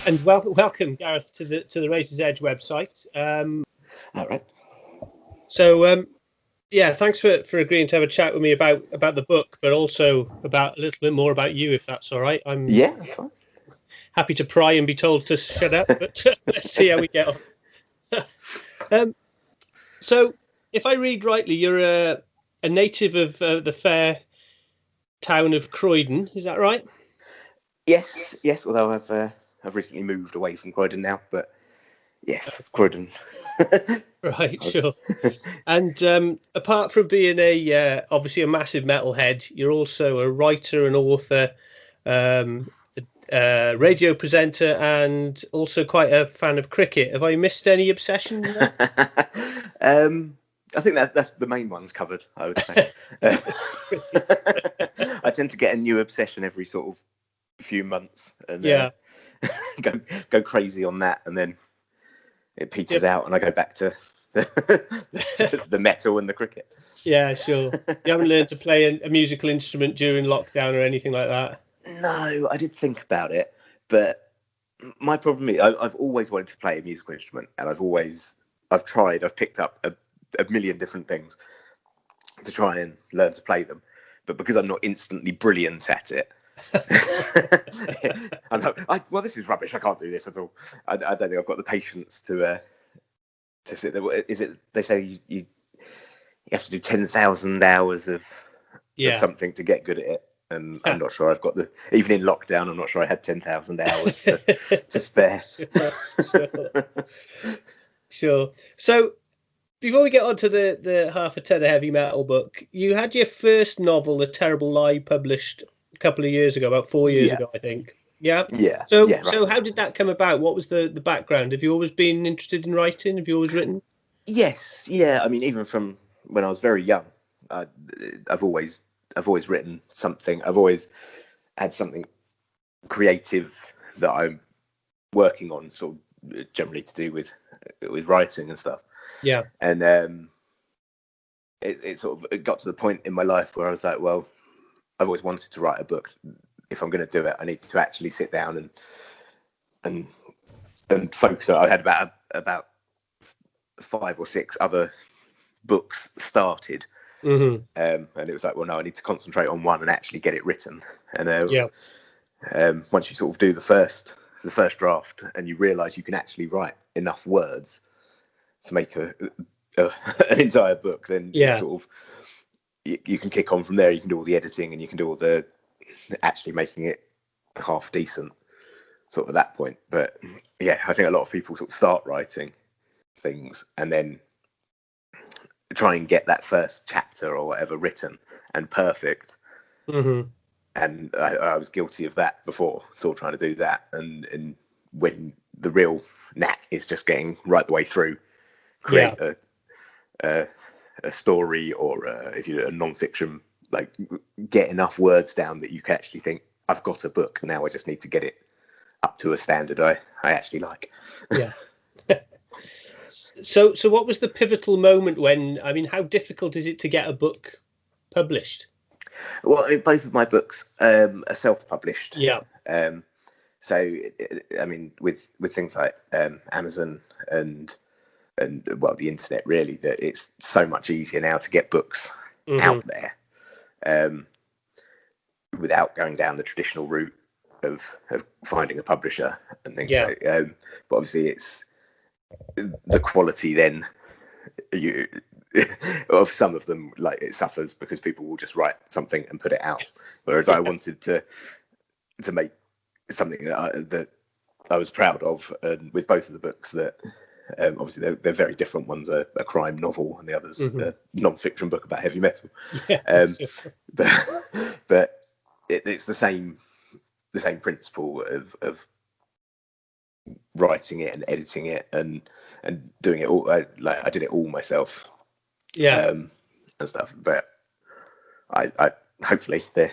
And welcome, Gareth, to the Razor's Edge website. All right. So yeah, thanks for agreeing to have a chat with me about the book, but also about a little bit more about you, if that's all right. Yeah, that's fine. Happy to pry and be told to shut up, but let's see how we get on. So, if I read rightly, you're a native of the fair town of Croydon. Is that right? Yes. Although I've recently moved away from Croydon now, but yes, Croydon. Right, sure. And apart from being obviously a massive metalhead, you're also a writer and author, a radio presenter, and also quite a fan of cricket. Have I missed any obsession there? I think that's the main ones covered, I would say. I tend to get a new obsession every sort of few months, and go crazy on that, and then it peters out, and I go back to the metal and the cricket. Yeah, sure. You haven't learned to play a musical instrument during lockdown or anything like that? No, I did think about it, but my problem is I've always wanted to play a musical instrument, and I've picked up a million different things to try and learn to play them, but because I'm not instantly brilliant at it, I'm like, well, this is rubbish. I can't do this at all. I don't think I've got the patience to sit there. Is it? They say you have to do 10,000 hours of something to get good at it, and I'm not sure I've got even in lockdown. I'm not sure I had 10,000 hours to spare. Sure. So before we get on to the Half a Ton of Heavy Metal book, you had your first novel, The Terrible Lie, published a couple of years ago, about 4 years ago, I think. Yeah. Yeah. So right. So how did that come about? What was the background? Have you always been interested in writing? Have you always written? Yes. Yeah. I mean, even from when I was very young, I've always written something. I've always had something creative that I'm working on, sort of generally to do with writing and stuff. Yeah. And it sort of got to the point in my life where I was like, well, I've always wanted to write a book. If I'm going to do it, I need to actually sit down and focus. I had about 5 or 6 other books started, Mm-hmm. and it was like, well, no, I need to concentrate on one and actually get it written. And once you sort of do the first draft, and you realise you can actually write enough words to make an entire book, then sort of you can kick on from there. You can do all the editing, and you can do all the actually making it half decent sort of at that point. But yeah, I think a lot of people sort of start writing things and then try and get that first chapter or whatever written and perfect. Mm-hmm. And I was guilty of that before, still trying to do that. And when the real knack is just getting right the way through, create a story, or if you're a non-fiction, like get enough words down that you can actually think, I've got a book now. I just need to get it up to a standard I actually like. Yeah. So what was the pivotal moment when? I mean, how difficult is it to get a book published? Well, both of my books are self-published. Yeah. So I mean, with things like Amazon and well, the internet, really, that it's so much easier now to get books out there without going down the traditional route of finding a publisher and things. Yeah. So, but obviously, it's the quality then of some of them, like, it suffers because people will just write something and put it out, whereas I wanted to make something that I was proud of, and with both of the books that obviously they're very different. One's a crime novel and the other's a non-fiction book about heavy metal. But it's the same principle of writing it and editing it and doing it all. I did it all myself. And stuff. But I hopefully they're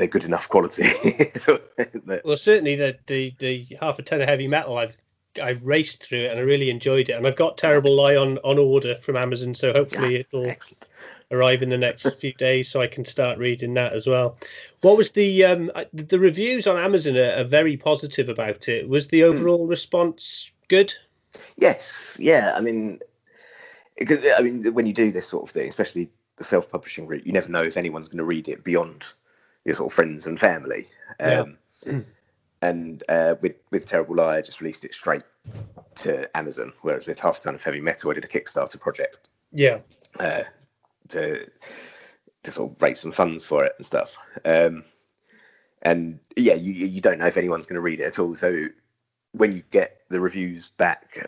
good enough quality. Well, certainly the Half a Ton of Heavy Metal, I've I raced through it and I really enjoyed it. And I've got Terrible Lie on order from Amazon, so hopefully it'll arrive in the next few days, so I can start reading that as well. What was the reviews on Amazon are very positive about it. Was the overall response good? Yes, yeah. I mean, when you do this sort of thing, especially the self-publishing route, you never know if anyone's going to read it beyond your sort of friends and family. And with Terrible Lie, I just released it straight to Amazon, whereas with Half a Ton of Heavy Metal, I did a Kickstarter project. Yeah. To sort of raise some funds for it and stuff. And yeah, you don't know if anyone's going to read it at all. So when you get the reviews back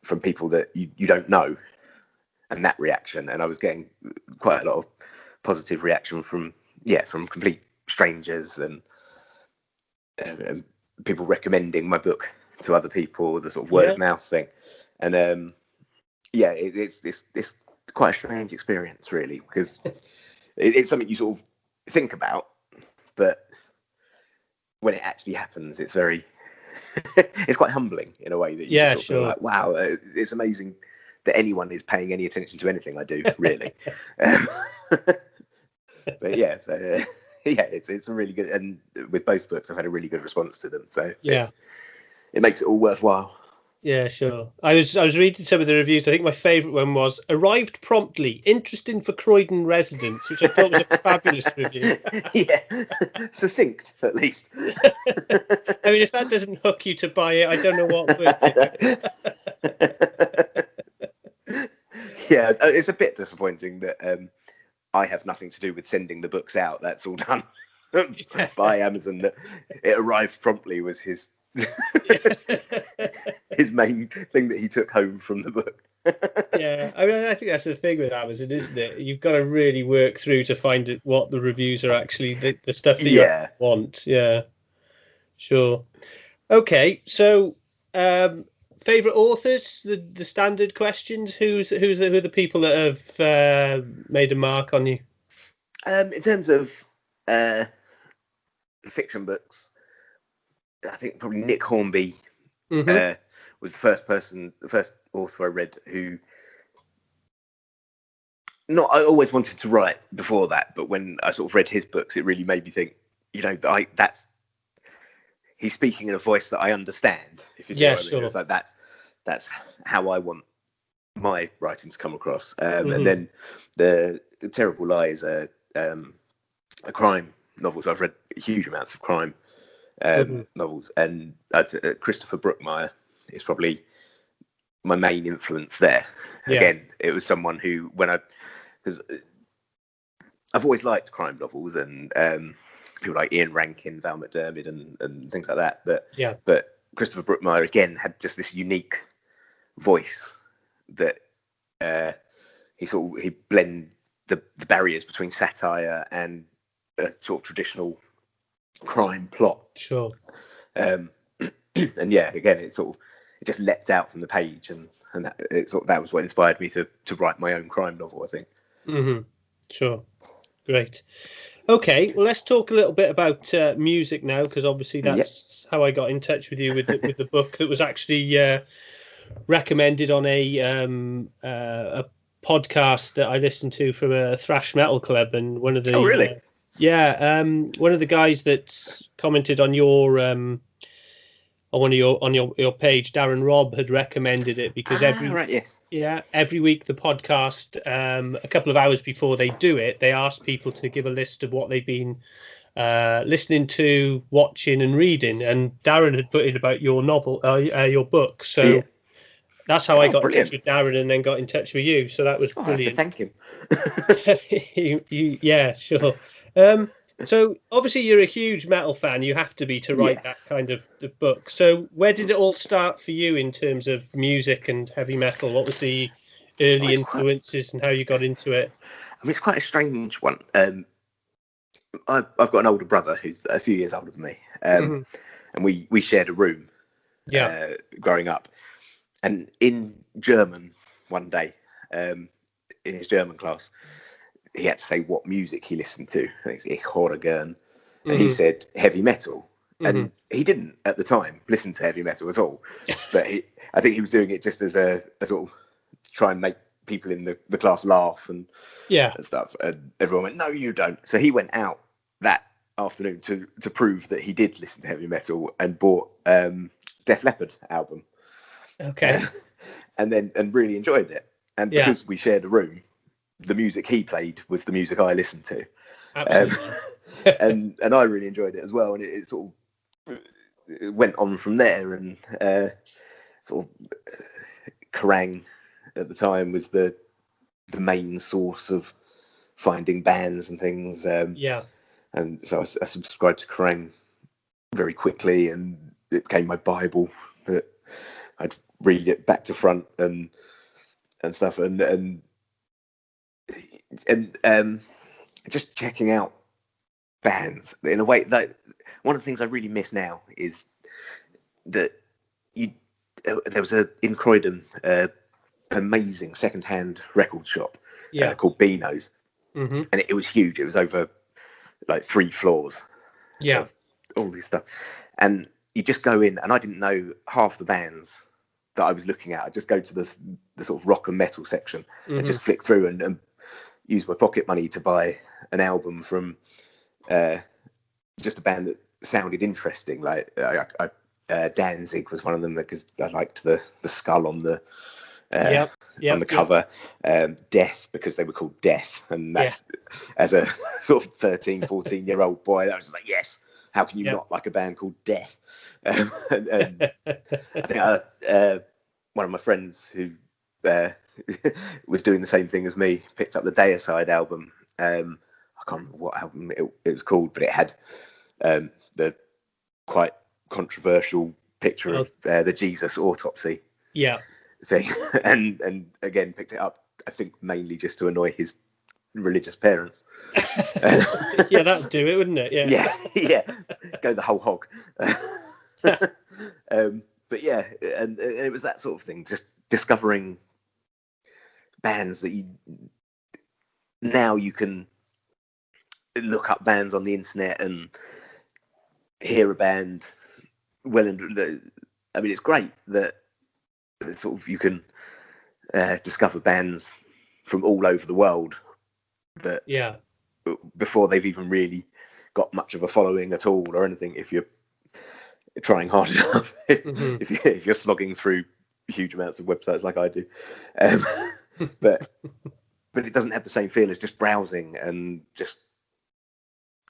from people that you don't know, and that reaction, and I was getting quite a lot of positive reaction from complete strangers and people recommending my book to other people, the sort of word of mouth thing. And it's quite a strange experience, really, because it's something you sort of think about, but when it actually happens, it's very it's quite humbling in a way that you sort of feel like, wow, it's amazing that anyone is paying any attention to anything I do, really. But yeah, so it's a really good, and with both books I've had a really good response to them, so it makes it all worthwhile. Yeah, sure. I was reading some of the reviews. I think my favourite one was "Arrived promptly, interesting for Croydon residents," which I thought was a fabulous review. Yeah, succinct at least. I mean, if that doesn't hook you to buy it, I don't know what would. Yeah, it's a bit disappointing that I have nothing to do with sending the books out. That's all done by Amazon. That it arrived promptly was his main thing that he took home from the book. Yeah, I mean, I think that's the thing with Amazon, isn't it? You've got to really work through to find what the reviews are actually the stuff that you want. Yeah, sure. Okay, so favorite authors, the standard questions. Who are the people that have made a mark on you? In terms of fiction books, I think probably Nick Hornby was the first author I read who. I always wanted to write before that, but when I sort of read his books, it really made me think, he's speaking in a voice that I understand. If you see what I mean. It's like that's how I want my writing to come across. And then the Terrible Lie is a crime novel, so I've read huge amounts of crime novels, and Christopher Brookmyre is probably my main influence there. Again, it was someone who, because I've always liked crime novels and people like Ian Rankin, Val McDermid, and things like that. But Christopher Brookmyre again had just this unique voice that he blend the barriers between satire and a sort of traditional crime plot. Sure. And yeah, again, it just leapt out from the page, and that was what inspired me to write my own crime novel, I think. Sure. Great. Okay, well, let's talk a little bit about music now, because obviously that's how I got in touch with you with the book that was actually recommended on a podcast that I listened to from a thrash metal club, and one of the one of the guys that commented on your on your page, Darren Robb, had recommended it because every week the podcast, a couple of hours before they do it, they ask people to give a list of what they've been listening to, watching, and reading. And Darren had put in about your novel, your book. So that's how I got in touch with Darren, and then got in touch with you. So that was brilliant. I have to thank him. Yeah, sure. So obviously you're a huge metal fan. You have to be to write that kind of book. So where did it all start for you in terms of music and heavy metal? What was the early influences and how you got into it? I mean, it's quite a strange one. I've got an older brother who's a few years older than me, and we shared a room growing up. And in German one day, in his German class, he had to say what music he listened to. I think it's Ich höre gern. And he said heavy metal. And he didn't at the time listen to heavy metal at all, but I think he was doing it just as a sort of to try and make people in the class laugh and stuff. And everyone went, "No, you don't." So he went out that afternoon to prove that he did listen to heavy metal and bought Def Leppard album. Okay. And really enjoyed it. And because we shared a room, the music he played was the music I listened to. And I really enjoyed it as well. And it sort of it went on from there. And sort of Kerrang at the time was the main source of finding bands and things. And so I subscribed to Kerrang very quickly, and it became my Bible. That I'd read it back to front and stuff, and just checking out bands in a way that one of the things I really miss now is that there was in Croydon amazing second-hand record shop called Beano's, and it was huge. It was over like 3 floors. Of all this stuff, and you just go in, and I didn't know half the bands that I was looking at. I'd just go to the sort of rock and metal section and just flick through and use my pocket money to buy an album from just a band that sounded interesting. Like Danzig was one of them, because I liked the skull on the on the cover. Death, because they were called Death, and that, as a sort of 13-14-year-old boy, that was just like, yes, how can you not like a band called Death? And I think one of my friends who was doing the same thing as me picked up the Deicide album. I can't remember what album it was called, but it had the quite controversial picture of the Jesus autopsy thing, and again picked it up, I think mainly just to annoy his religious parents. That'd do it, wouldn't it? Yeah, go the whole hog. But yeah, and it was that sort of thing, just discovering bands that you can look up bands on the internet and hear a band well. And I mean, it's great that sort of you can discover bands from all over the world that before they've even really got much of a following at all or anything, if you're trying hard enough. If you're slogging through huge amounts of websites like I do, but it doesn't have the same feel as just browsing and just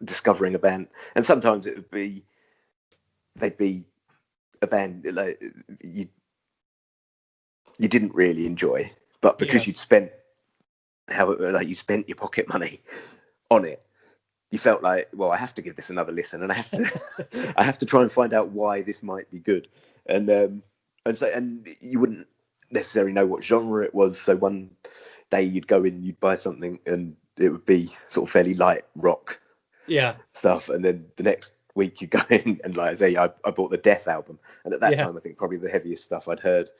discovering a band. And sometimes they'd be a band like you didn't really enjoy, but because you'd spent you spent your pocket money on it, you felt like, well, I have to give this another listen, and I have to try and find out why this might be good. And you wouldn't necessarily know what genre it was. So one day you'd go in, you'd buy something, and it would be sort of fairly light rock stuff, and then the next week you go in and, like I say, I bought the Death album, and at that time I think probably the heaviest stuff I'd heard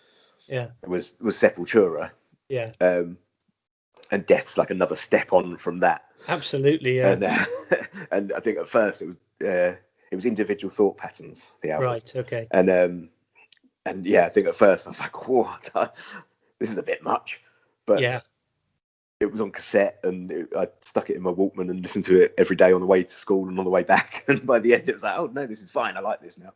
was Sepultura. And Death's like another step on from that. Absolutely, And I think at first it was Individual Thought Patterns, the album. Right, okay. And I think at first I was like, what? This is a bit much. But it was on cassette, and I stuck it in my Walkman and listened to it every day on the way to school and on the way back. And by the end it was like, oh no, this is fine. I like this now.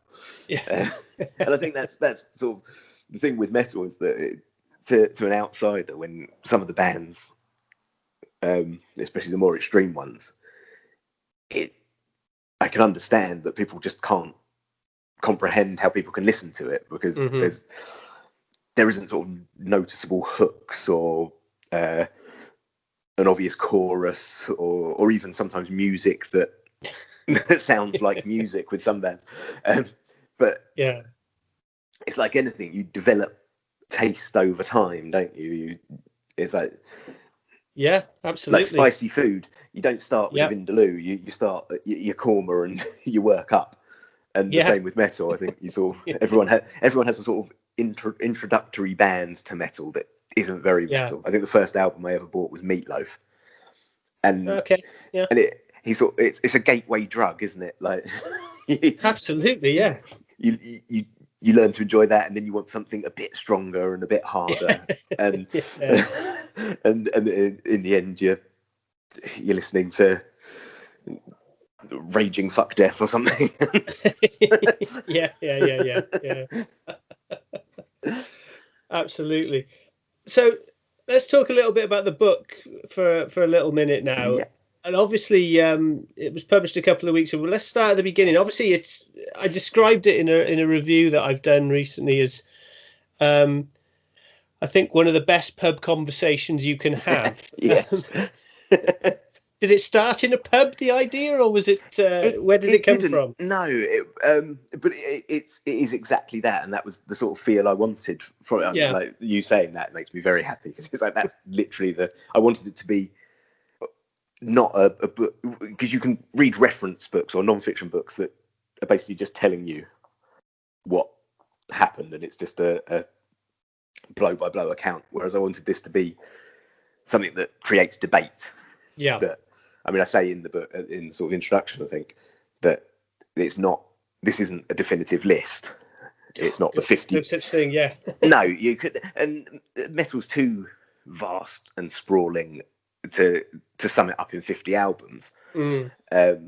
And I think that's sort of the thing with metal, is that to an outsider, when some of the bands, especially the more extreme ones, I can understand that people just can't comprehend how people can listen to it, because there isn't sort of noticeable hooks or an obvious chorus or even sometimes music that sounds like music with some bands. But it's like anything, you develop taste over time, don't you? It's like absolutely, like spicy food. You don't start with Vindaloo. You start at your korma and you work up. And the same with metal. I think you sort of everyone has a sort of introductory band to metal that isn't very metal. I think the first album I ever bought was Meatloaf, and it's a gateway drug, isn't it? Like Absolutely, yeah. You learn to enjoy that, and then you want something a bit stronger and a bit harder, and and in the end you're listening to Raging Fuck Death or something. yeah. Absolutely. So let's talk a little bit about the book for a little minute now. Yeah. And obviously, it was published a couple of weeks ago. Let's start at the beginning. Obviously, I described it in a review that I've done recently as, I think, one of the best pub conversations you can have. Yes. Did it start in a pub, the idea, or was it? Where did it come from? No, but it is exactly that, and that was the sort of feel I wanted from it. Yeah. Like you saying that makes me very happy, because it's like that's literally I wanted it to be not a book, because you can read reference books or non-fiction books that are basically just telling you what happened, and it's just a blow by blow account. Whereas I wanted this to be something that creates debate. Yeah. I say in the book, in the sort of introduction, I think that this isn't a definitive list. It's not the 50. No such thing, yeah. No, you could, and metal's too vast and sprawling to sum it up in 50 albums. So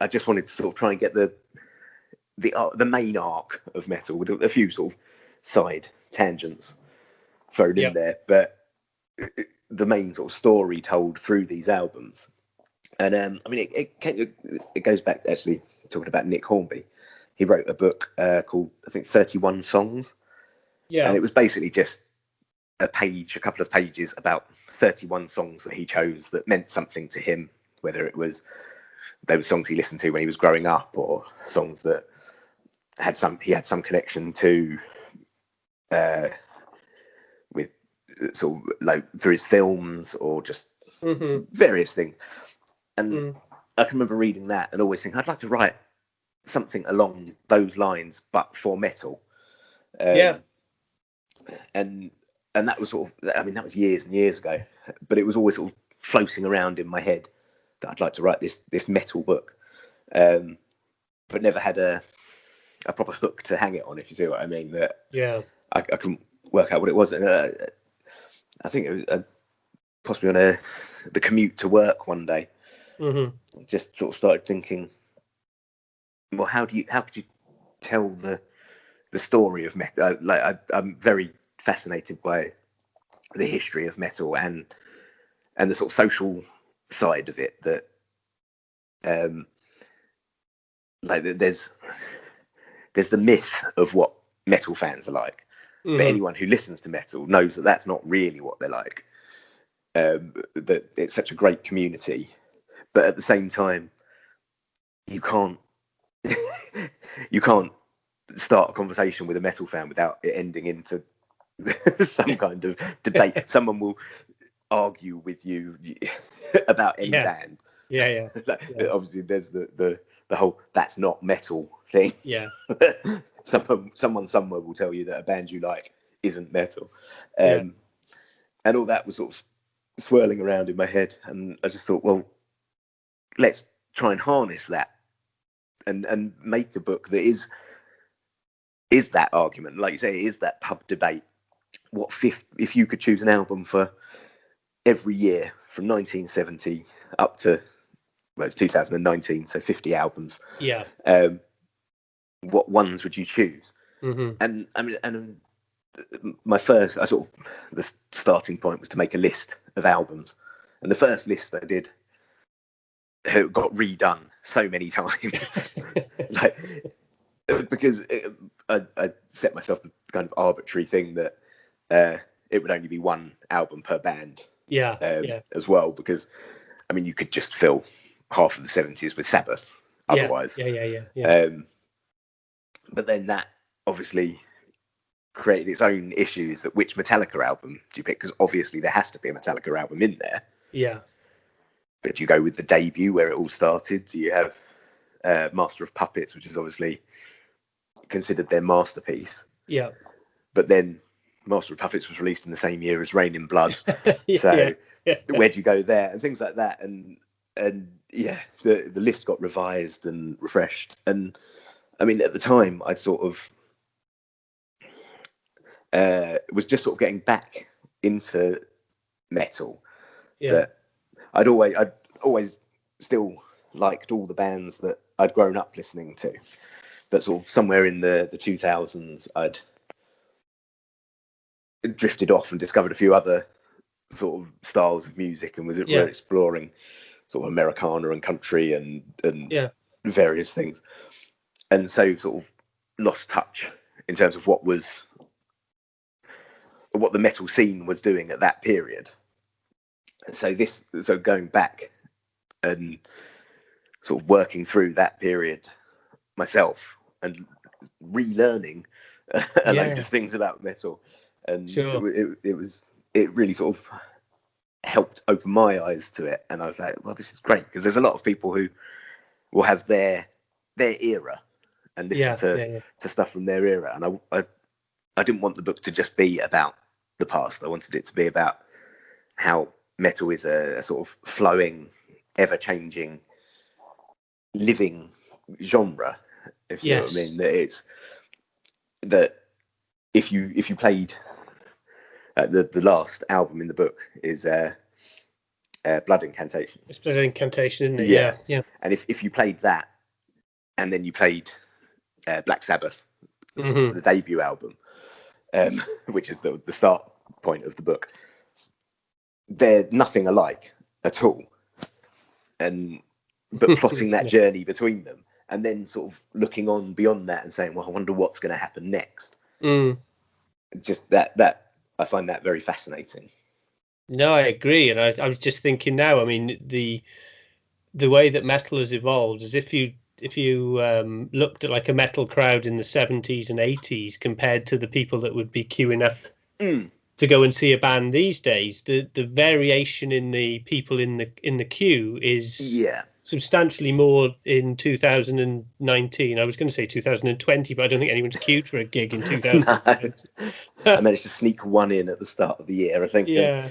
I just wanted to sort of try and get the main arc of metal with a few sort of side tangents thrown in there, but the main sort of story told through these albums. And it goes back, actually, talking about Nick Hornby. He wrote a book called, I think, 31 Songs. Yeah. And it was basically just a couple of pages about 31 songs that he chose that meant something to him, whether they were songs he listened to when he was growing up, or songs that he had some connection to with sort of like through his films, or just various things. And I can remember reading that and always thinking I'd like to write something along those lines, but for metal. And that was sort of, that was years and years ago, but it was always sort of floating around in my head that I'd like to write this metal book, but never had a proper hook to hang it on, if you see what I mean. That I couldn't work out what it was. And I think it was possibly on the commute to work one day. Just sort of started thinking, well, how could you tell the story of metal? I'm very fascinated by the history of metal and the sort of social side of it. That there's the myth of what metal fans are like, but anyone who listens to metal knows that that's not really what they're like. That it's such a great community, but at the same time, you can't start a conversation with a metal fan without it ending into some kind of debate. Someone will argue with you about any band. Obviously, there's the whole "that's not metal" thing. Someone somewhere will tell you that a band you like isn't metal, and all that was sort of swirling around in my head, and I just thought, well, let's try and harness that and make a book that is that argument, like you say, it is that pub debate. If you could choose an album for every year from 1970 up to, well, it's 2019, so 50 albums. What ones would you choose? And the starting point was to make a list of albums, and the first list I did got redone so many times, because I set myself the kind of arbitrary thing that it would only be one album per band. As well, because you could just fill half of the 70s with Sabbath otherwise. But then that obviously created its own issues. That which Metallica album do you pick? Because obviously there has to be a Metallica album in there. But do you go with the debut where it all started? Do you have Master of Puppets, which is obviously considered their masterpiece? But then Master of Puppets was released in the same year as Rain in Blood. Where do you go there? And things like that. And yeah, the list got revised and refreshed. And I mean, at the time, I'd sort of was just sort of getting back into metal. Yeah. That I'd always still liked all the bands that I'd grown up listening to, but sort of somewhere in the 2000s, I'd drifted off and discovered a few other sort of styles of music, and were exploring sort of Americana and country and various things, and so sort of lost touch in terms of what the metal scene was doing at that period. So going back and sort of working through that period myself and relearning a load of things about metal, and it really sort of helped open my eyes to it. And I was like, well, this is great, because there's a lot of people who will have their era and listen to stuff from their era, and I didn't want the book to just be about the past. I wanted it to be about how metal is a sort of flowing, ever-changing, living genre, if you know what I mean. That it's that if you played the last album in the book is Blood Incantation. It's Blood Incantation, isn't it? Yeah. And if you played that, and then you played Black Sabbath, the debut album, which is the start point of the book, they're nothing alike at all. But plotting that journey between them, and then sort of looking on beyond that and saying, well, I wonder what's going to happen next. Just that I find that very fascinating. No, I agree. And I was just thinking now, I mean, the way that metal has evolved is if you looked at like a metal crowd in the 70s and 80s compared to the people that would be queuing up to go and see a band these days, the variation in the people in the queue is substantially more in 2019. I was going to say 2020, but I don't think anyone's queued for a gig in 2020. No. I managed to sneak one in at the start of the year, I think. Yeah.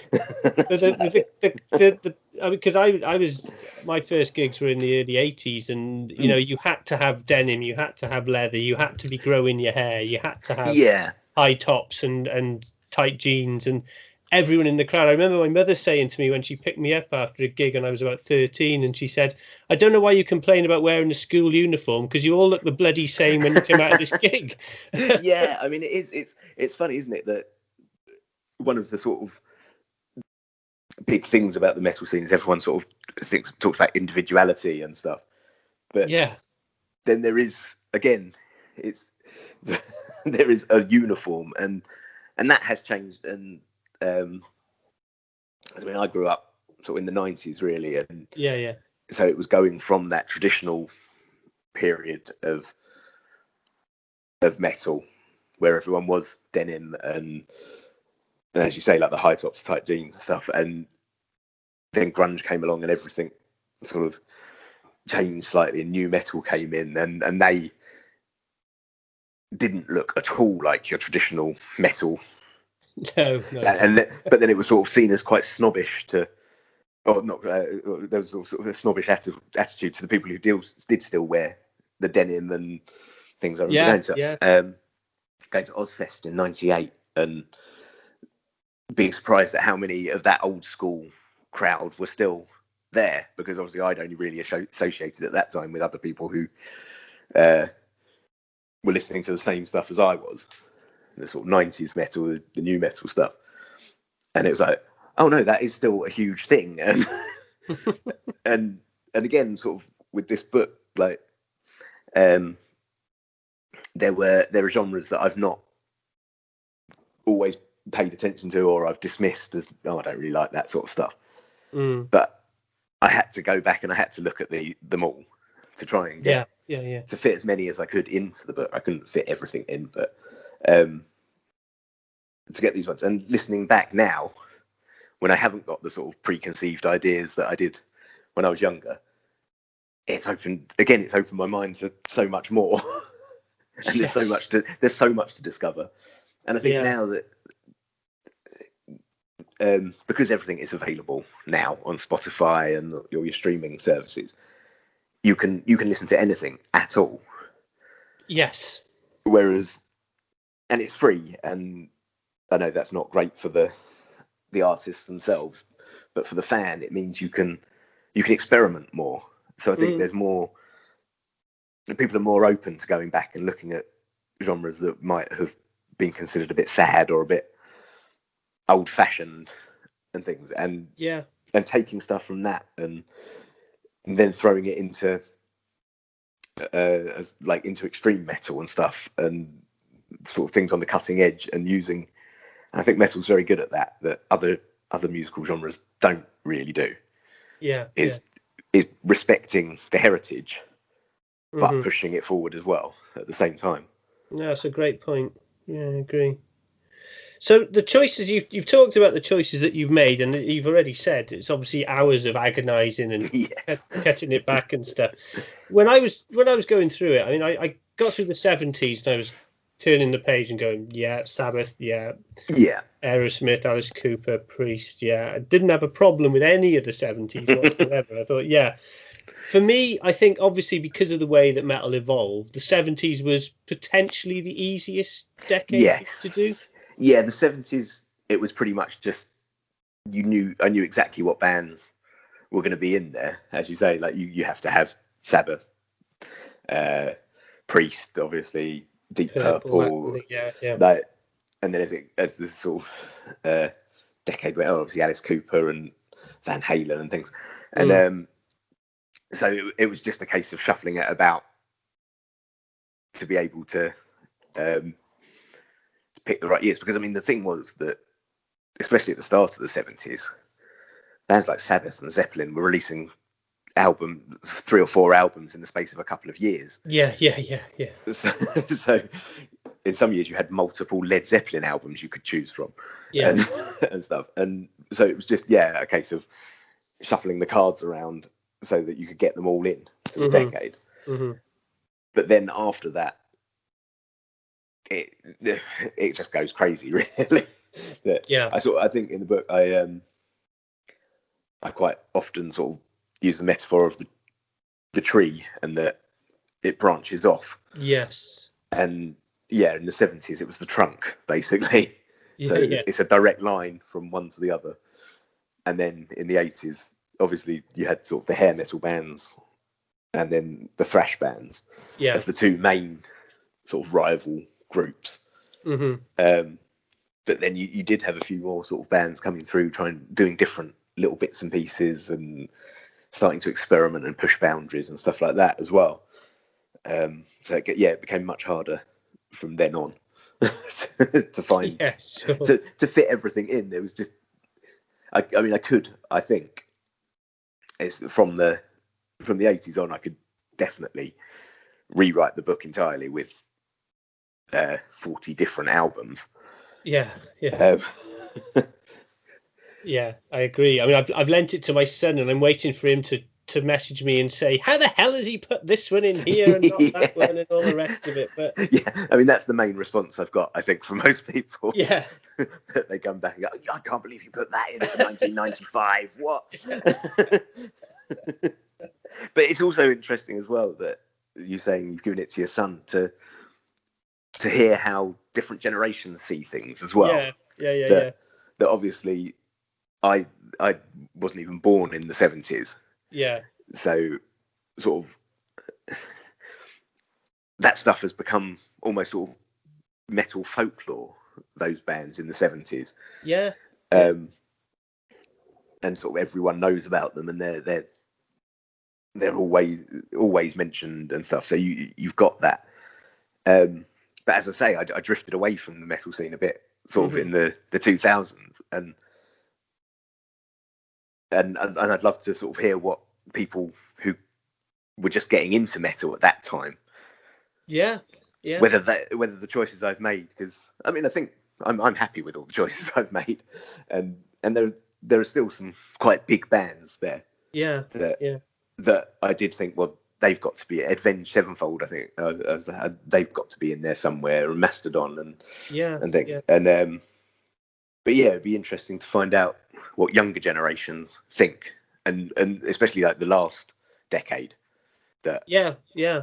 Because I was, my first gigs were in the early 80s, and you know, you had to have denim, you had to have leather, you had to be growing your hair, you had to have high tops and tight jeans, and everyone in the crowd. I remember my mother saying to me when she picked me up after a gig and I was about 13, and she said, I don't know why you complain about wearing a school uniform, because you all look the bloody same when you come out of this gig. Yeah, I mean, it's funny, isn't it, that one of the sort of big things about the metal scene is everyone sort of talks about individuality and stuff, but then there is, again, there is a uniform, and that has changed. And I mean, I grew up sort of in the 90s, really, and so it was going from that traditional period of metal where everyone was denim and as you say, like the high tops, tight jeans and stuff, and then grunge came along and everything sort of changed slightly, and new metal came in, and they didn't look at all like your traditional metal. No. But then it was sort of seen as quite snobbish there was sort of a snobbish attitude to the people who did still wear the denim and things. I remember going to Ozfest in '98 and being surprised at how many of that old school crowd were still there, because obviously I'd only really associated at that time with other people who were listening to the same stuff as I was, the sort of 90s metal, the new metal stuff. And it was like, oh no, that is still a huge thing. And and again, sort of with this book, like there are genres that I've not always paid attention to, or I've dismissed as, I don't really like that sort of stuff. But I had to go back and I had to look at them all to try and get to fit as many as I could into the book. I couldn't fit everything in, but to get these ones. And listening back now, when I haven't got the sort of preconceived ideas that I did when I was younger, it's opened my mind to so much more. And there's so much to discover. And I think now that because everything is available now on Spotify and your streaming services, you can listen to anything at all. Yes. Whereas, and it's free, and I know that's not great for the artists themselves, but for the fan, it means you can experiment more. So I think there's more, people are more open to going back and looking at genres that might have been considered a bit sad or a bit old-fashioned and things, and taking stuff from that and then throwing it into into extreme metal and stuff, and sort of things on the cutting edge, and using. I think metal's very good at that other musical genres don't really do. Is respecting the heritage, but pushing it forward as well at the same time. Yeah, that's a great point. Yeah, I agree. So the choices you've talked about, the choices that you've made, and you've already said it's obviously hours of agonising and cutting it back and stuff. When I was going through it, I mean, I got through the 70s and I was turning the page and going, Sabbath, Aerosmith, Alice Cooper, Priest, I didn't have a problem with any of the 70s whatsoever. I thought, for me, I think obviously because of the way that metal evolved, the 70s was potentially the easiest decade to do. Yeah, the 70s, it was pretty much just, I knew exactly what bands were going to be in there. As you say, like you have to have Sabbath, Priest, obviously, Deep Purple, like, and then as the sort of decade went on, obviously Alice Cooper and Van Halen and things, and so it was just a case of shuffling it about to be able to pick the right years. Because I mean, the thing was that, especially at the start of the 70s, bands like Sabbath and Zeppelin were releasing 3 or 4 albums in the space of a couple of years. Yeah. So in some years you had multiple Led Zeppelin albums you could choose from, and stuff. And so it was just a case of shuffling the cards around so that you could get them all in to the decade. But then after that, it just goes crazy, really. I think in the book I quite often sort of use the metaphor of the tree, and that it branches off. Yes. And in the 70s it was the trunk, basically. It's a direct line from one to the other. And then in the 80s, obviously you had sort of the hair metal bands and then the thrash bands as the two main sort of rival groups. But then you did have a few more sort of bands coming through, doing different little bits and pieces and starting to experiment and push boundaries and stuff like that as well. So it became much harder from then on to find to fit everything in. There was just, I think it's from the 80s on, I could definitely rewrite the book entirely with 40 different albums. Yeah, I agree. I mean, I've lent it to my son, and I'm waiting for him to message me and say, how the hell has he put this one in here and not that one and all the rest of it? But I mean, that's the main response I've got, I think, from most people. That they come back and go, I can't believe you put that in for 1995. What? But it's also interesting as well that you're saying you've given it to your son to hear how different generations see things as well. That obviously I wasn't even born in the 70s. So sort of that stuff has become almost sort of metal folklore, those bands in the 70s. And sort of everyone knows about them, and they're always mentioned and stuff. So you've got that. But as I say, I drifted away from the metal scene a bit, sort of in the 2000s, and I'd love to sort of hear what people who were just getting into metal at that time, whether the choices I've made, because I mean, I think I'm happy with all the choices I've made, and there are still some quite big bands there. That I did think, well, they've got to be Avenged Sevenfold. I think they've got to be in there somewhere, and Mastodon and things. but yeah, it'd be interesting to find out what younger generations think, and especially like the last decade. That yeah,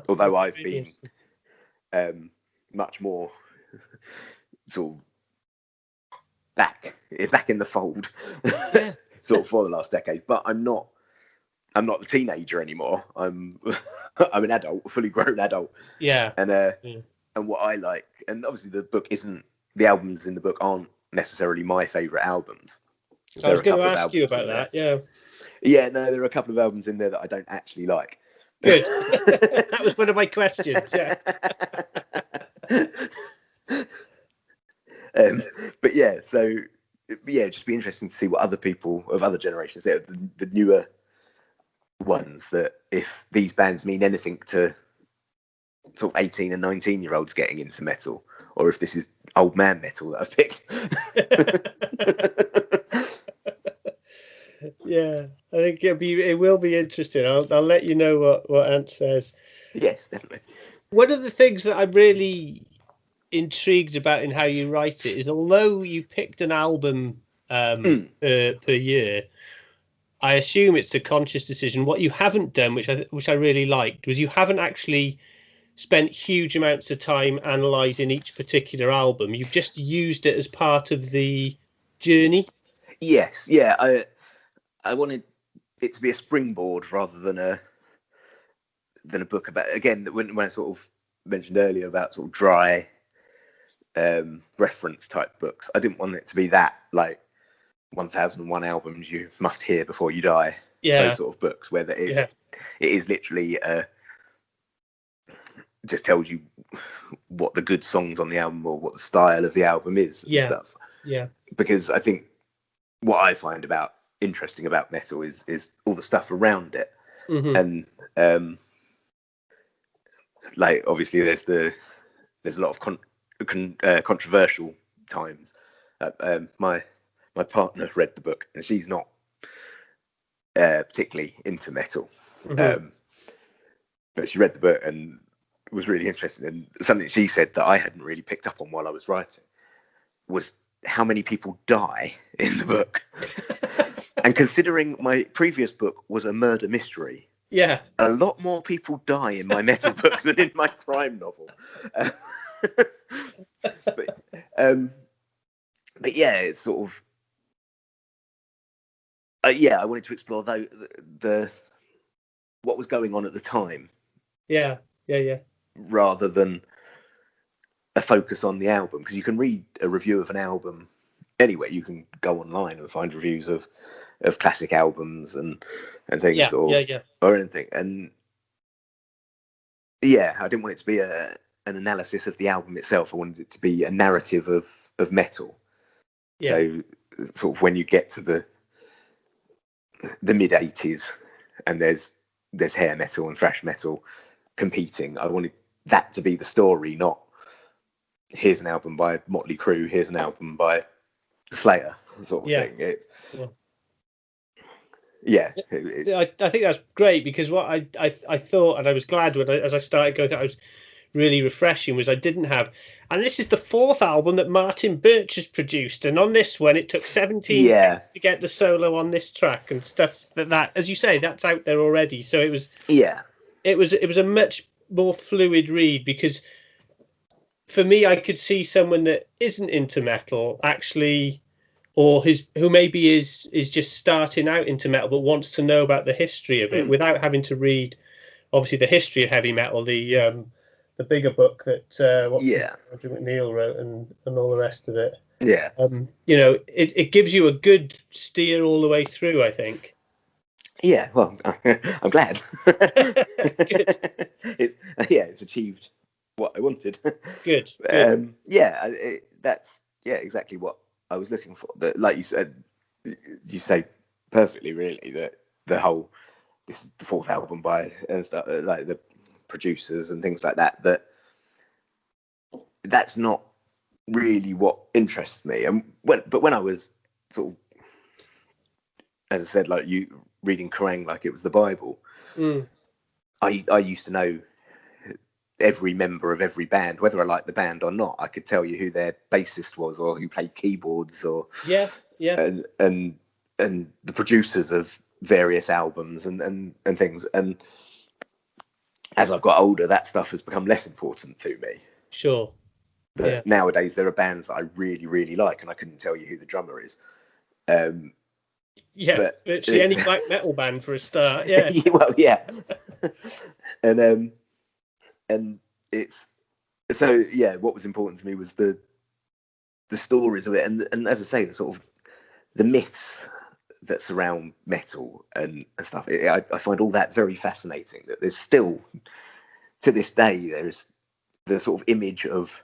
although that's I've really been much more sort of back in the fold, yeah. sort of for the last decade, but I'm not the teenager anymore. I'm I'm an adult, a fully grown adult. Yeah. And Yeah. and what I like, and obviously the albums in the book aren't necessarily my favourite albums. I There are was a going to couple of ask you albums about in there. that. Yeah. Yeah, no, there are a couple of albums in there that I don't actually like. Good. That was one of my questions. Yeah. But yeah, so yeah, just be interesting to see what other people of other generations, the newer ones, that if these bands mean anything to sort of 18 and 19-year-olds getting into metal, or if this is old man metal that I've picked. Yeah, I think it will be interesting. I'll let you know what Ant says. Yes, definitely. One of the things that I'm really intrigued about in how you write it is, although you picked an album per year, I assume it's a conscious decision. What you haven't done, which I really liked, was you haven't actually spent huge amounts of time analysing each particular album. You've just used it as part of the journey. Yes, yeah. I wanted it to be a springboard rather than a book about, again, when I sort of mentioned earlier about sort of dry reference type books. I didn't want it to be that, like 1001 albums you must hear before you die. Yeah. Those sort of books where it is literally just tells you what the good songs on the album or what the style of the album is and stuff. Yeah. Because I think what I find interesting about metal is all the stuff around it. Mm-hmm. And like obviously there's a lot of controversial times. My partner read the book and she's not particularly into metal. Mm-hmm. But she read the book and was really interested. And something she said that I hadn't really picked up on while I was writing was how many people die in the book. And considering my previous book was a murder mystery, yeah, a lot more people die in my metal book than in my crime novel. But yeah, it's sort of I wanted to explore the what was going on at the time. Yeah. Rather than a focus on the album, because you can read a review of an album anywhere. You can go online and find reviews of classic albums and things, or anything. And yeah, I didn't want it to be an analysis of the album itself. I wanted it to be a narrative of metal. Yeah. So sort of when you get to the mid 80s and there's hair metal and thrash metal competing, I wanted that to be the story, not here's an album by Motley Crue, here's an album by Slayer, sort of thing. I think that's great, because what I thought, and I was glad as I started going, I was really refreshing, was I didn't have, and this is the fourth album that Martin Birch has produced, and on this one it took 17 takes to get the solo on this track and stuff that as you say, that's out there already. So it was a much more fluid read, because for me, I could see someone that isn't into metal actually, or who maybe is just starting out into metal but wants to know about the history of it without having to read obviously the history of heavy metal, the bigger book that Roger McNeil wrote and all the rest of it. It gives you a good steer all the way through, I think. Well, I'm glad. It's achieved what I wanted. Good. That's exactly what I was looking for. That, like you said, you say perfectly, really, that the whole, this is the fourth album by and stuff, like the producers and things like that. That's not really what interests me. And when I was sort of, as I said, like you reading Kerrang like it was the Bible, I used to know every member of every band, whether I liked the band or not. I could tell you who their bassist was, or who played keyboards, or and the producers of various albums and things. And as I've got older, that stuff has become less important to me. Sure. But nowadays there are bands that I really, really like, and I couldn't tell you who the drummer is. But virtually any black metal band for a start. Yeah. Well, yeah. And it's so, yeah, what was important to me was the stories of it, and as I say, the sort of the myths that surround metal and stuff. I find all that very fascinating. That there's still, to this day, there's the sort of image of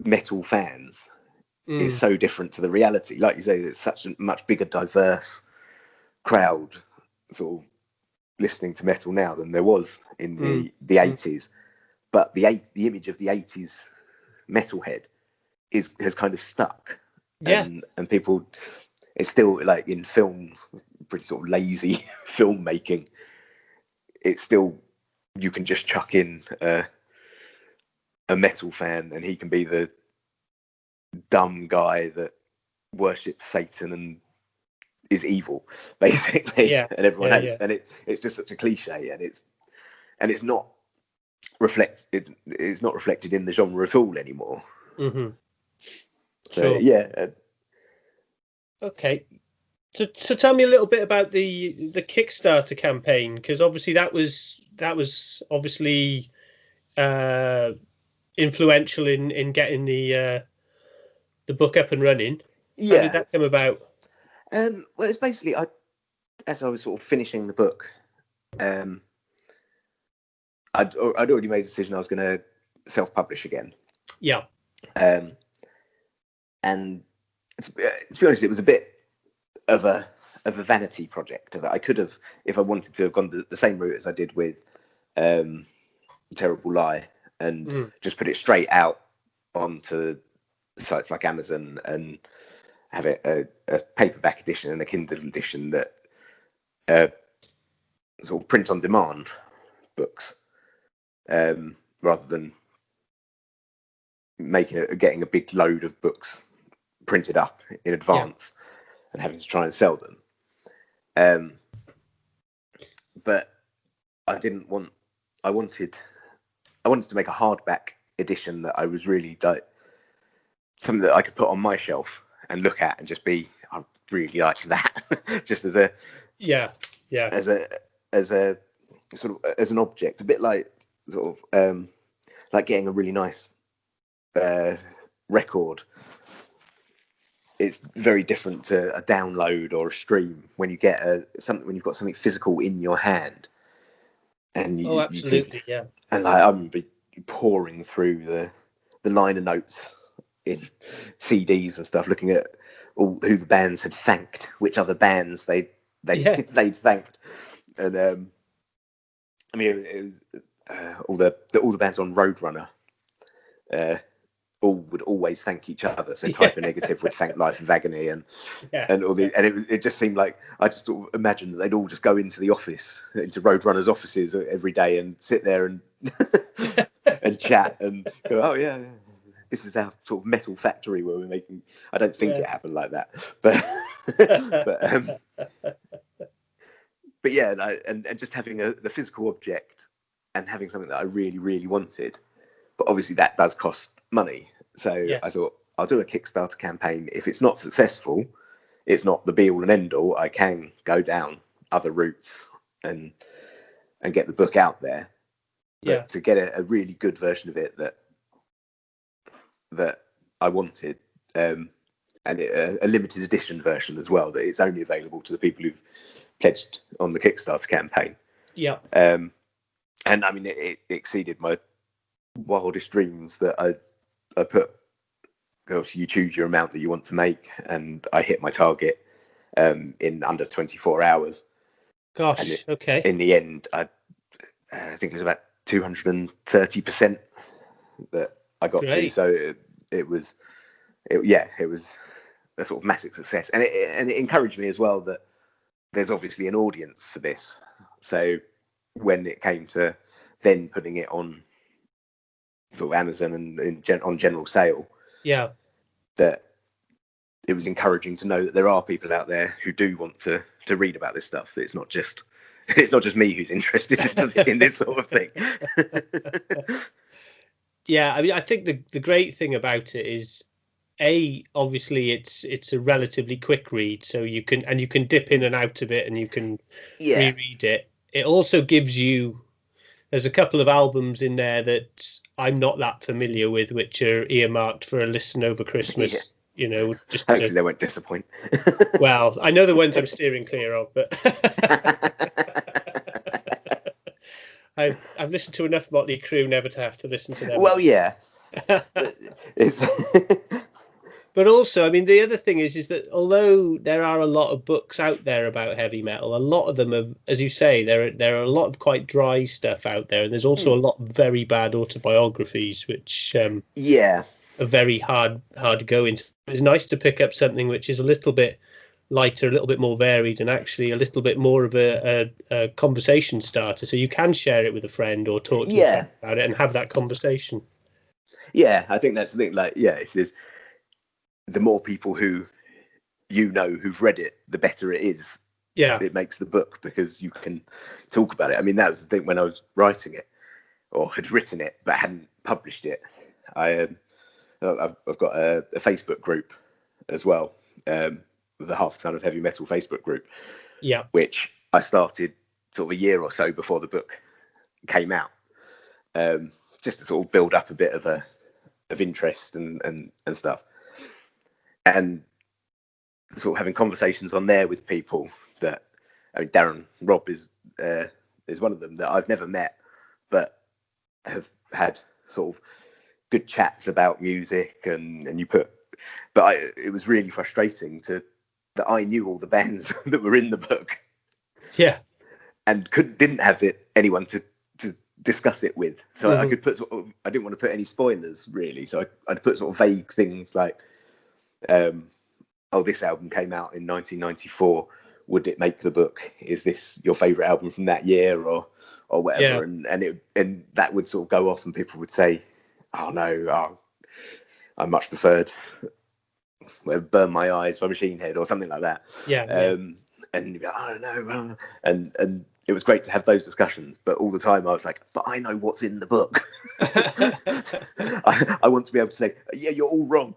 metal fans is so different to the reality. Like you say, it's such a much bigger, diverse crowd sort of listening to metal now than there was in the 80s. But the image of the 80s metalhead has kind of stuck. And people, it's still like in films, pretty sort of lazy filmmaking. It's still, you can just chuck in a metal fan and he can be the dumb guy that worships Satan and is evil, basically. And everyone hates. And it's just such a cliche, and it's not it's not reflected in the genre at all anymore. So okay, so tell me a little bit about the Kickstarter campaign, because obviously that was obviously influential in getting the book up and running. How did that come about? Well, it's basically, as I was sort of finishing the book, I'd already made a decision I was going to self-publish again. And to be honest, it was a bit of a vanity project that I could have, if I wanted to, have gone the same route as I did with Terrible Lie, and just put it straight out onto sites like Amazon and have it a paperback edition and a Kindle edition that sort of print on demand books, rather than getting a big load of books printed up in advance and having to try and sell them. But I didn't want. I wanted to make a hardback edition that I was really like, something that I could put on my shelf and look at and just be, I really like that, just as a as a sort of as an object, a bit like sort of like getting a really nice record. It's very different to a download or a stream when you get when you've got something physical in your hand. And absolutely. And like, I remember pouring through the liner notes in CDs and stuff, looking at all who the bands had thanked, which other bands they'd thanked, and I mean, it was all the bands on Roadrunner. All would always thank each other. So Type O Negative would thank Life of Agony, and all the, and it just seemed like, I just sort of imagined that they'd all just go into the office, into Roadrunner's offices every day and sit there and and chat and go, oh yeah, this is our sort of metal factory where we're making. I don't think it happened like that, but yeah, and just having the physical object and having something that I really, really wanted. But obviously that does cost money. So I thought, I'll do a Kickstarter campaign. If it's not successful, it's not the be all and end all. I can go down other routes and get the book out there. But to get a really good version of it that I wanted, and a limited edition version as well, that it's only available to the people who've pledged on the Kickstarter campaign. And I mean, it exceeded my wildest dreams. That I put, obviously you choose your amount that you want to make, and I hit my target in under 24 hours. Gosh, okay. In the end, I think it was about 230% that I got to. So it was a sort of massive success, and it encouraged me as well that there's obviously an audience for this. So when it came to then putting it on for Amazon and on general sale. Yeah. That it was encouraging to know that there are people out there who do want to read about this stuff. It's not just me who's interested in this sort of thing. Yeah, I mean, I think the great thing about it is, obviously it's a relatively quick read, so you can dip in and out of it, and you can reread it. It also gives you, there's a couple of albums in there that I'm not that familiar with, which are earmarked for a listen over Christmas. Yeah. You know, just hopefully they won't disappoint. Well, I know the ones I'm steering clear of, but I've listened to enough Motley Crue never to have to listen to them. Well, yeah. But also, I mean, the other thing is that although there are a lot of books out there about heavy metal, a lot of them are, as you say, there are a lot of quite dry stuff out there, and there's also a lot of very bad autobiographies, which are very hard to go into. It's nice to pick up something which is a little bit lighter, a little bit more varied, and actually a little bit more of a conversation starter, so you can share it with a friend or talk to a friend about it and have that conversation. Yeah, I think that's the thing. Like, if there's the more people who've read it, the better it is. Yeah, it makes the book, because you can talk about it. I mean, that was the thing when I was writing it, or had written it but hadn't published it. I've got a Facebook group as well, the Half Ton of Heavy Metal Facebook group, which I started sort of a year or so before the book came out, just to sort of build up a bit of interest and stuff, and sort of having conversations on there with people that, I mean, Darren Robb is one of them that I've never met, but have had sort of good chats about music, and it was really frustrating that I knew all the bands that were in the book, and didn't have anyone to discuss it with. So I could put I didn't want to put any spoilers really, so I'd put sort of vague things like, this album came out in 1994. Would it make the book? Is this your favorite album from that year, or whatever? And that would sort of go off, and people would say, "Oh no, I much preferred Burn My Eyes by Machine Head," or something like that. And you'd be like, "I don't know," and it was great to have those discussions. But all the time I was like, "But I know what's in the book." I want to be able to say, "Yeah, you're all wrong."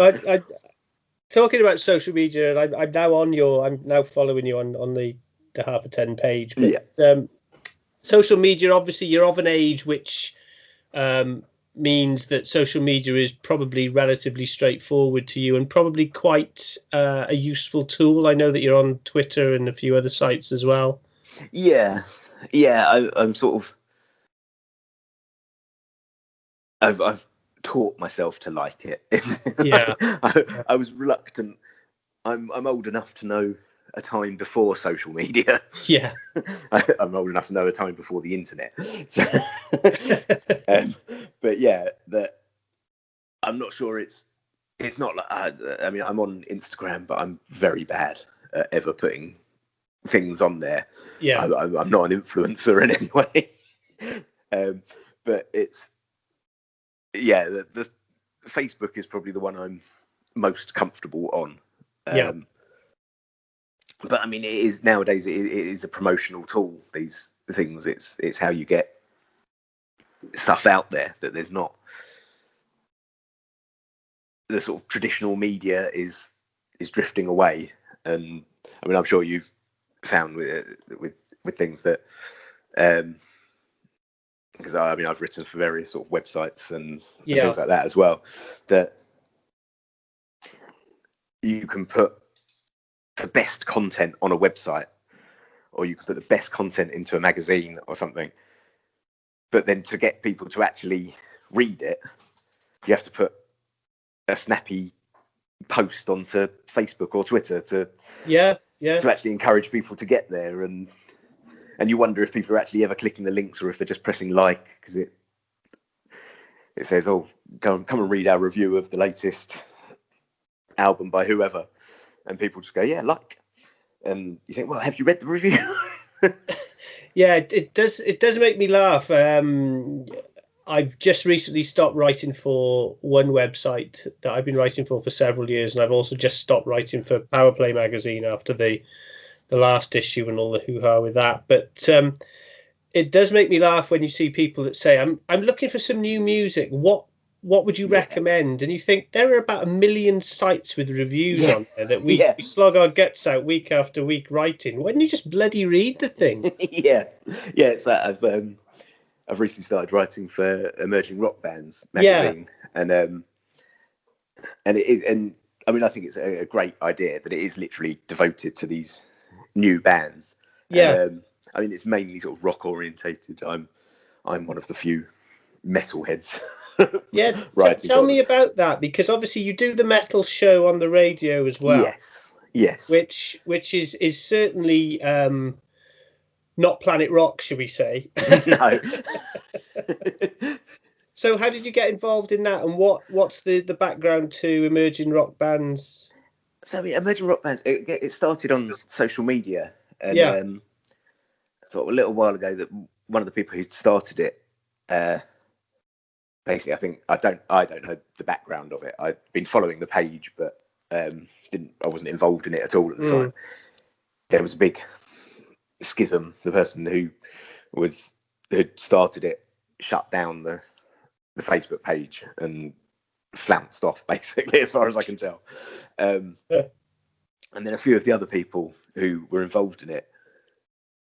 I talking about social media, and I'm now following you on the Half a Ten page. But, social media, obviously, you're of an age which means that social media is probably relatively straightforward to you, and probably quite a useful tool. I know that you're on Twitter and a few other sites as well. I'm sort of, I've taught myself to like it. I was reluctant. I'm old enough to know a time before social media. I'm old enough to know a time before the internet. So, but that I'm not sure it's not like, I mean, I'm on Instagram, but I'm very bad at ever putting things on there. I'm not an influencer in any way. But it's the Facebook is probably the one I'm most comfortable on. But I mean, it is nowadays. It is a promotional tool. These things. It's how you get stuff out there. That there's not the sort of traditional media is drifting away. And I mean, I'm sure you've found with things that, because I mean, I've written for various sort of websites and things like that as well, that you can put the best content on a website, or you can put the best content into a magazine or something, but then to get people to actually read it, you have to put a snappy post onto Facebook or Twitter to actually encourage people to get there, and you wonder if people are actually ever clicking the links, or if they're just pressing like, because it says, "Oh, come and read our review of the latest album by whoever," and people just go, "Yeah, like." and you think, well, have you read the review? Yeah, it does. It does make me laugh. I've just recently stopped writing for one website that I've been writing for several years, and I've also just stopped writing for Powerplay magazine after the last issue and all the hoo-ha with that. But it does make me laugh when you see people that say, I'm looking for some new music. What would you recommend? And you think there are about 1 million sites with reviews on there that we slog our guts out week after week writing. Why don't you just bloody read the thing? Yeah, it's that. I've recently started writing for Emerging Rock Bands magazine, and I mean, I think it's a great idea that it is literally devoted to these new bands. Yeah. And, I mean, it's mainly sort of rock orientated. I'm one of the few metalheads. Yeah, tell me about that, because obviously you do the metal show on the radio as well. Yes. Which is certainly not Planet Rock, should we say? No. So how did you get involved in that, and what's the background to Emerging Rock Bands? So Emerging Rock Bands, it started on social media, and sort of a little while ago that one of the people who started it, basically, I think I don't know the background of it. I'd been following the page, but I wasn't involved in it at all at the time. There was a big schism. The person who had started it shut down the Facebook page and flounced off, basically, as far as I can tell. And then a few of the other people who were involved in it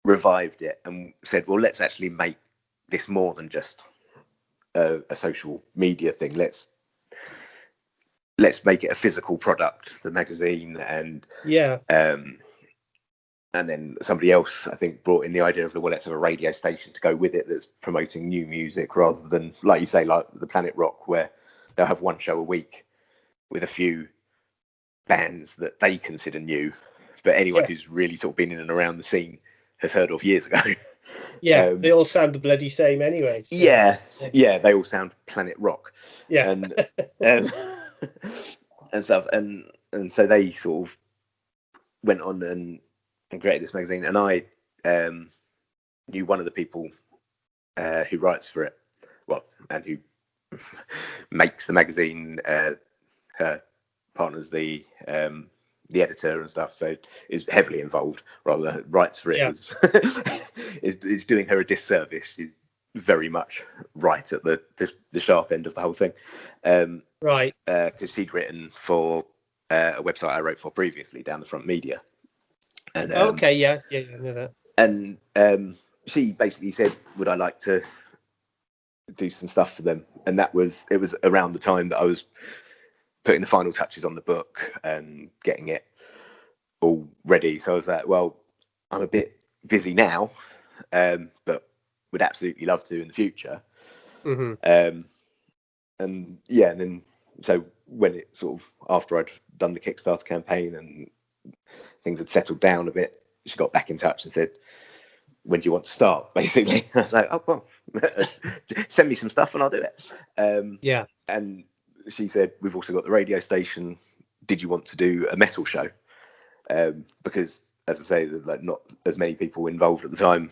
revived it and said, well, let's actually make this more than just a social media thing. Let's make it a physical product, the magazine, and and then somebody else, I think, brought in the idea of, well, let's have a radio station to go with it that's promoting new music, rather than, like you say, like the Planet Rock, where they'll have one show a week with a few bands that they consider new, but anyone who's really sort of been in and around the scene has heard of years ago. Yeah, they all sound the bloody same anyway. So. Yeah, they all sound Planet Rock. Yeah. And and stuff, and so they sort of went on and created this magazine, and I knew one of the people who writes for it, and who makes the magazine. Her partner's the editor and stuff, so is heavily involved. Rather, writes for it is doing her a disservice. She's very much right at the sharp end of the whole thing. Right. Because she'd written for a website I wrote for previously, Down the Front Media. And, I know that. And she basically said, would I like to do some stuff for them? And it was around the time that I was putting the final touches on the book and getting it all ready. So I was like, well, I'm a bit busy now, but would absolutely love to in the future. Mm-hmm. And then so when it sort of, after I'd done the Kickstarter campaign and things had settled down a bit, she got back in touch and said, when do you want to start, basically? I was like, oh, well, send me some stuff and I'll do it. And she said, we've also got the radio station. Did you want to do a metal show? Because, as I say, like, not as many people involved at the time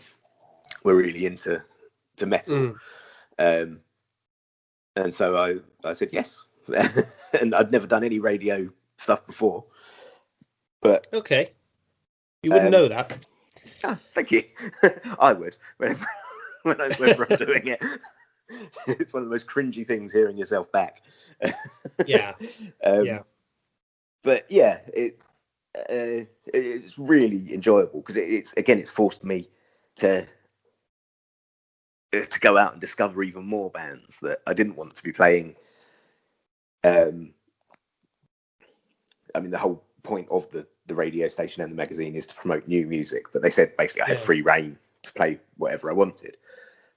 were really into metal. And so I said yes. And I'd never done any radio stuff before. But okay, you wouldn't know that. Thank you. I would whenever I'm doing it. It's one of the most cringy things, hearing yourself back. Yeah. But yeah, it's really enjoyable, because it's forced me to go out and discover even more bands that I didn't want to be playing. I mean, the whole point of the radio station and the magazine is to promote new music, but they said basically I had free reign to play whatever I wanted,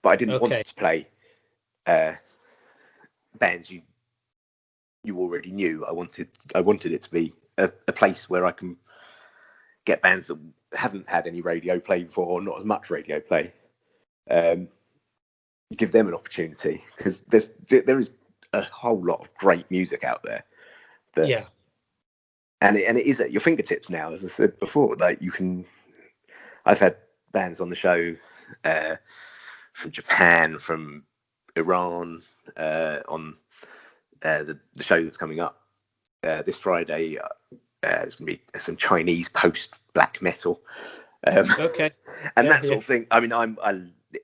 but I didn't want to play bands you already knew. I wanted it to be a place where I can get bands that haven't had any radio play before, or not as much radio play, give them an opportunity, because there is a whole lot of great music out there that and it is at your fingertips now, as I said before. Like I've had bands on the show from Japan, from Iran, on the show that's coming up this Friday. There's going to be some Chinese post black metal, Okay, and that sort of thing. I mean,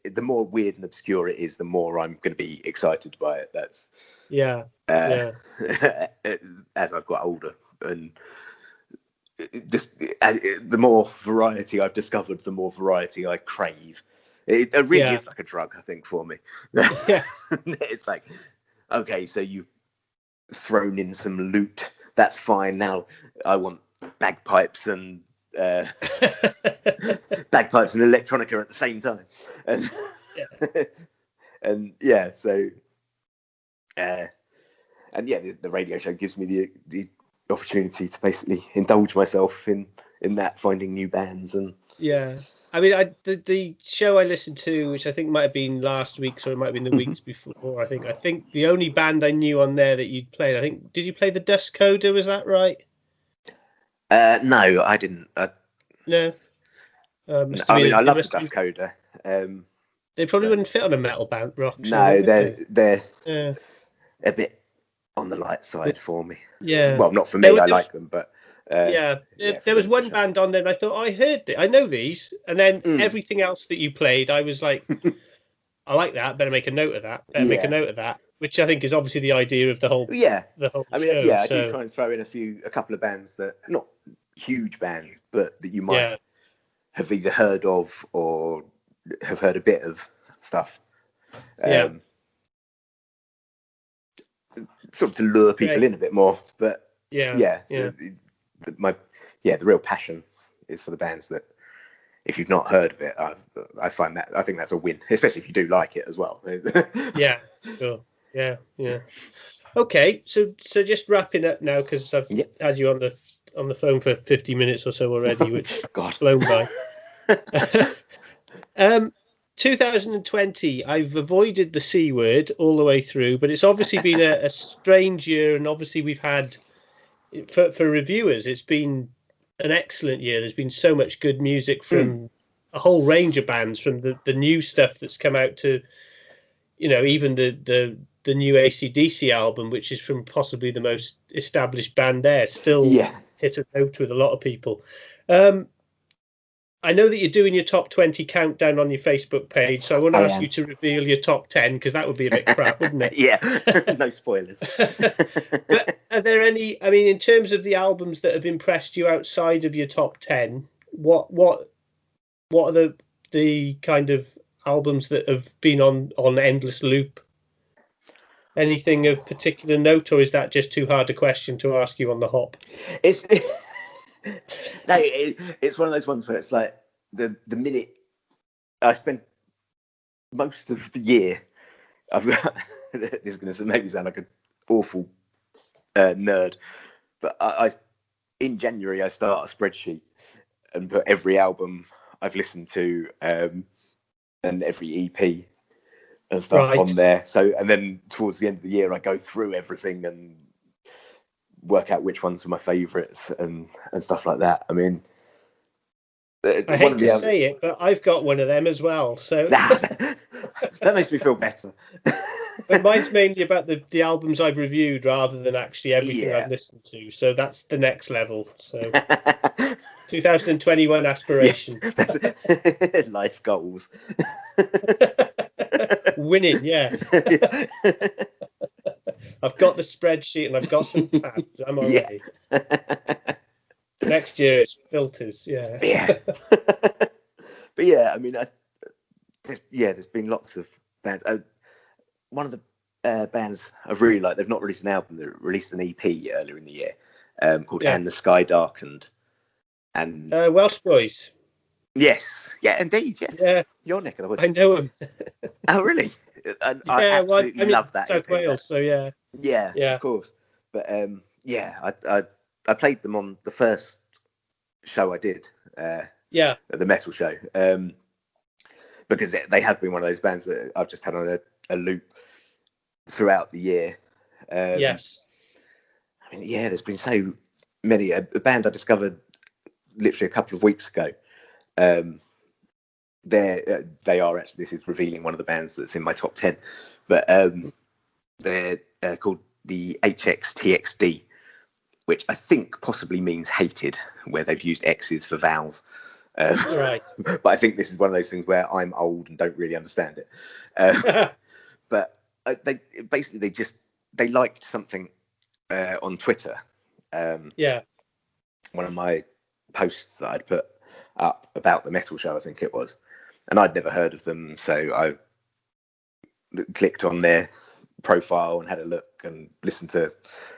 the more weird and obscure it is, the more I'm going to be excited by it. That's as I've got older, and just the more variety I've discovered, the more variety I crave. It really is like a drug, I think, for me. Yeah. It's like, okay, so you've thrown in some loot. That's fine. Now I want bagpipes and electronica at the same time. And the radio show gives me the opportunity to basically indulge myself in that, finding new bands. And I mean, the show I listened to, which I think might have been last week, so it might have been the weeks before. I think the only band I knew on there that you'd played, did you play the Dust Coda? Was that right? No, I didn't. No. I mean, I love the Dust Coda. They probably wouldn't fit on a metal band rock show. No, they're a bit on the light side for me. Yeah. Well, not for me. I like them, but there was one band on there, and I thought, I know these, and then everything else that you played, I was like, I like that. Better make a note of that. Make a note of that. Which I think is obviously the idea of the whole. Yeah. The whole I mean, show, I do try and throw in a couple of bands that not huge bands, but that you might have either heard of or have heard a bit of stuff. Sort of to lure people in a bit more, but the real passion is for the bands that, if you've not heard of it, I think that's a win, especially if you do like it as well. Yeah, sure. Yeah. Okay, so just wrapping up now, because I've had you on the phone for 50 minutes or so already, which has flown by. 2020, I've avoided the C word all the way through, but it's obviously been a strange year, and obviously we've had, for reviewers, it's been an excellent year. There's been so much good music from a whole range of bands, from the new stuff that's come out to, even the new AC/DC album, which is from possibly the most established band there, still hit a note with a lot of people. I know that you're doing your top 20 countdown on your Facebook page, so I won't ask you to reveal your top 10, because that would be a bit crap, wouldn't it? Yeah, no spoilers. But are there any, I mean, in terms of the albums that have impressed you outside of your top 10, what are the kind of albums that have been on endless loop? Anything of particular note, or is that just too hard a question to ask you on the hop? It's one of those ones where it's like the minute I spent most of the year, I've got this is going to maybe sound like an awful nerd, but I in January I start a spreadsheet and put every album I've listened to and every EP and stuff on there. So, and then towards the end of the year, I go through everything and work out which ones were my favourites and stuff like that. I mean, I hate to say it, but I've got one of them as well. So that makes me feel better. But mine's mainly about the albums I've reviewed rather than actually everything I've listened to. So that's the next level. So 2021 aspiration. Life goals. Winning, yeah. I've got the spreadsheet and I've got some tabs. I'm all ready. Next year it's filters, But I mean, there's been lots of bands. One of the bands I've really liked, they've not released an album, they released an EP earlier in the year called And the Sky Darkened. And Welsh Boys. Yes, indeed, yes. Yeah. Your neck of the woods. I know them. Oh, really? I absolutely love that. South Wales, so yeah. Yeah, of course. But I played them on the first show I did. At the metal show. Because they have been one of those bands that I've just had on a loop throughout the year. Yes. I mean, there's been so many. A band I discovered literally a couple of weeks ago. They are actually, this is revealing one of the bands that's in my top 10, but they're called the HXTXD, which I think possibly means hated, where they've used X's for vowels. Right. But I think this is one of those things where I'm old and don't really understand it. But they liked something on Twitter. Yeah. One of my posts that I'd put up about the metal show, I think it was, and I'd never heard of them, so I clicked on their profile and had a look and listened to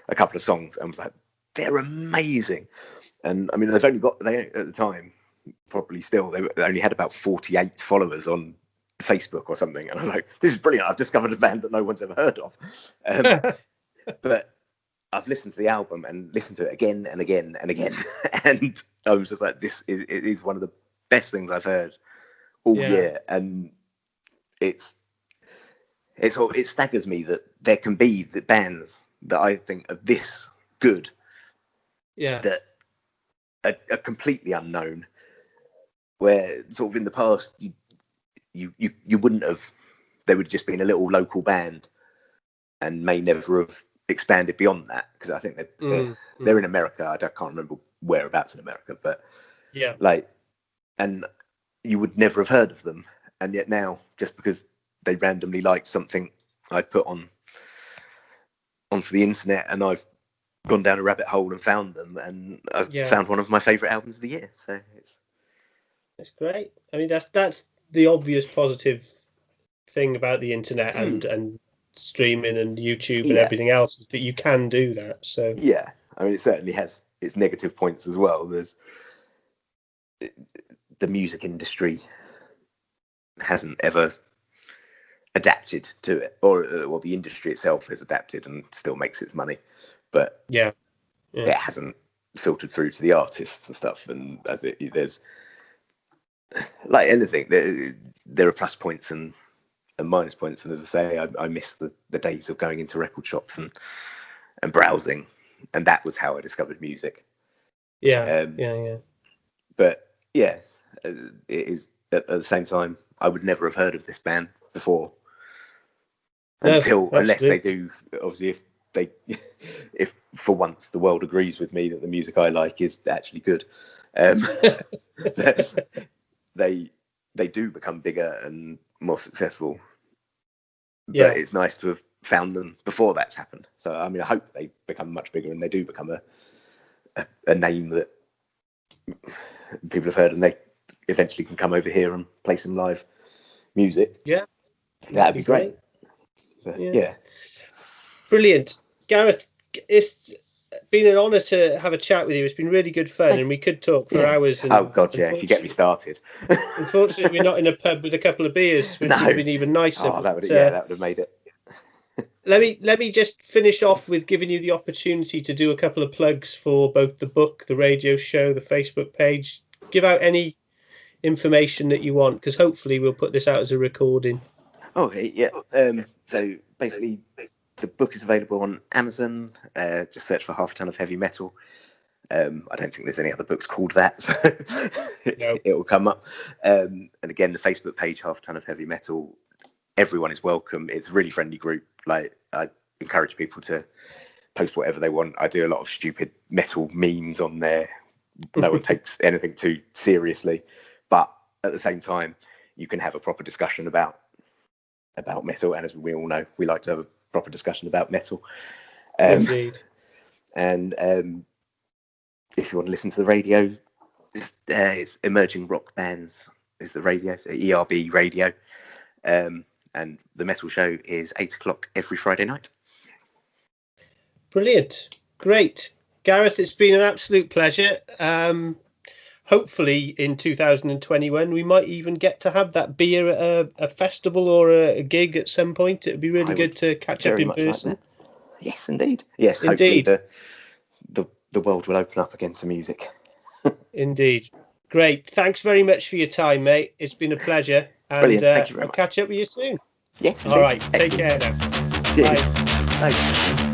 a couple of songs and was like, they're amazing. And I mean, they at the time, probably still, they only had about 48 followers on Facebook or something, and I'm like, this is brilliant, I've discovered a band that no one's ever heard of. But I've listened to the album and listened to it again and again and again, and I was just like, it is one of the best things I've heard all year. And it staggers me that there can be the bands that I think are this good, that are completely unknown, where sort of in the past you wouldn't have, they would have just been a little local band and may never have expanded beyond that, because I think they're in America. I can't remember whereabouts in America, but and you would never have heard of them, and yet now, just because they randomly liked something I put onto the internet, and I've gone down a rabbit hole and found them, and I've found one of my favourite albums of the year. So it's great. I mean, that's the obvious positive thing about the internet and streaming and YouTube and everything else, is that you can do that. So I mean, it certainly has its negative points as well. There's the music industry hasn't ever adapted to it, or the industry itself has adapted and still makes its money, but it hasn't filtered through to the artists and stuff. And there's, like anything, there are plus points and minus points. And as I say, I miss the days of going into record shops and browsing, and that was how I discovered music. But it is, at the same time, I would never have heard of this band before unless they do, obviously, if for once the world agrees with me that the music I like is actually good, they do become bigger and more successful. But it's nice to have found them before that's happened. So I mean, I hope they become much bigger and they do become a name that people have heard, and they eventually can come over here and play some live music. That'd be great. But, brilliant. Gareth, it's been an honour to have a chat with you. It's been really good fun, and we could talk for hours. And, if you get me started. Unfortunately, we're not in a pub with a couple of beers, which would have been even nicer. That would have made it. Let me just finish off with giving you the opportunity to do a couple of plugs for both the book, the radio show, the Facebook page. Give out any information that you want, because hopefully we'll put this out as a recording. So basically, the book is available on Amazon. Just search for Half a Ton of Heavy Metal. I don't think there's any other books called that, so it will come up. And again, the Facebook page, Half a Ton of Heavy Metal. Everyone is welcome. It's a really friendly group. Like, I encourage people to post whatever they want. I do a lot of stupid metal memes on there. No one takes anything too seriously, but at the same time, you can have a proper discussion about metal. And as we all know, we like to have a proper discussion about metal. Indeed. And if you want to listen to the radio, it's Emerging Rock Bands is the radio, so ERB radio. And the metal show is 8:00 every Friday night. Brilliant. Great. Gareth, it's been an absolute pleasure. Hopefully in 2021 we might even get to have that beer at a festival or a gig at some point. It would be really good to catch up in person. Like, yes, indeed. Yes, indeed. Hopefully the world will open up again to music. Indeed. Great. Thanks very much for your time, mate. It's been a pleasure. And brilliant. Thank you very much. I'll catch up with you soon. Yes, indeed. All right. Excellent. Take care now. Cheers. Bye. Bye.